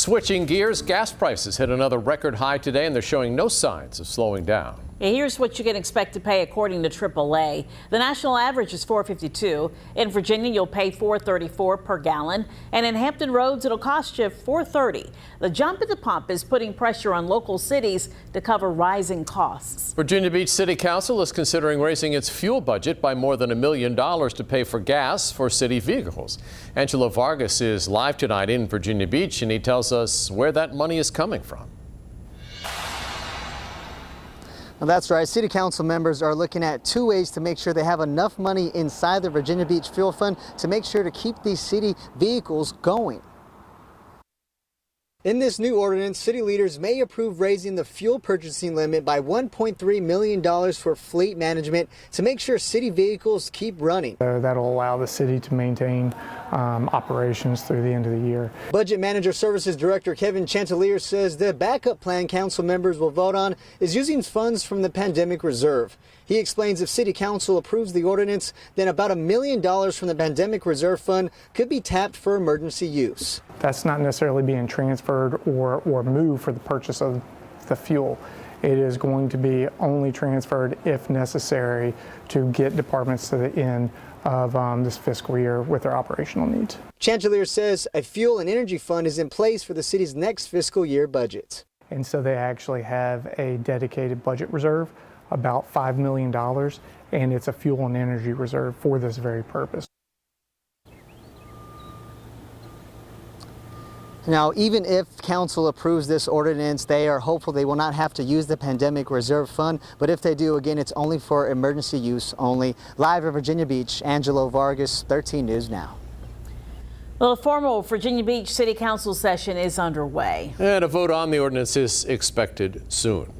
Switching gears, gas prices hit another record high today, and they're showing no signs of slowing down. Here's what you can expect to pay according to AAA. The national average is $4.52. In Virginia, you'll pay $4.34 per gallon, and in Hampton Roads, it'll cost you $4.30. The jump at the pump is putting pressure on local cities to cover rising costs. Virginia Beach City Council is considering raising its fuel budget by more than $1 million to pay for gas for city vehicles. Angelo Vargas is live tonight in Virginia Beach, and he tells us where that money is coming from. Well, that's right. City Council members are looking at two ways to make sure they have enough money inside the Virginia Beach Fuel Fund to make sure to keep these city vehicles going. In this new ordinance, city leaders may approve raising the fuel purchasing limit by $1.3 million for fleet management to make sure city vehicles keep running. That'll allow the city to maintain operations through the end of the year. Budget Manager Services Director Kevin Chantelier says the backup plan council members will vote on is using funds from the Pandemic Reserve. He explains if City Council approves the ordinance, then about $1 million from the Pandemic Reserve Fund could be tapped for emergency use. That's not necessarily being transferred or moved for the purchase of the fuel. It is going to be only transferred if necessary to get departments to the end of this fiscal year with their operational needs. Chantelier says a fuel and energy fund is in place for the city's next fiscal year budget. And so they actually have a dedicated budget reserve, about $5 million, and it's a fuel and energy reserve for this very purpose. Now, even if council approves this ordinance, they are hopeful they will not have to use the Pandemic Reserve Fund. But if they do, again, it's only for emergency use only. Live at Virginia Beach, Angelo Vargas, 13 News Now. Well, a formal Virginia Beach City Council session is underway. And a vote on the ordinance is expected soon.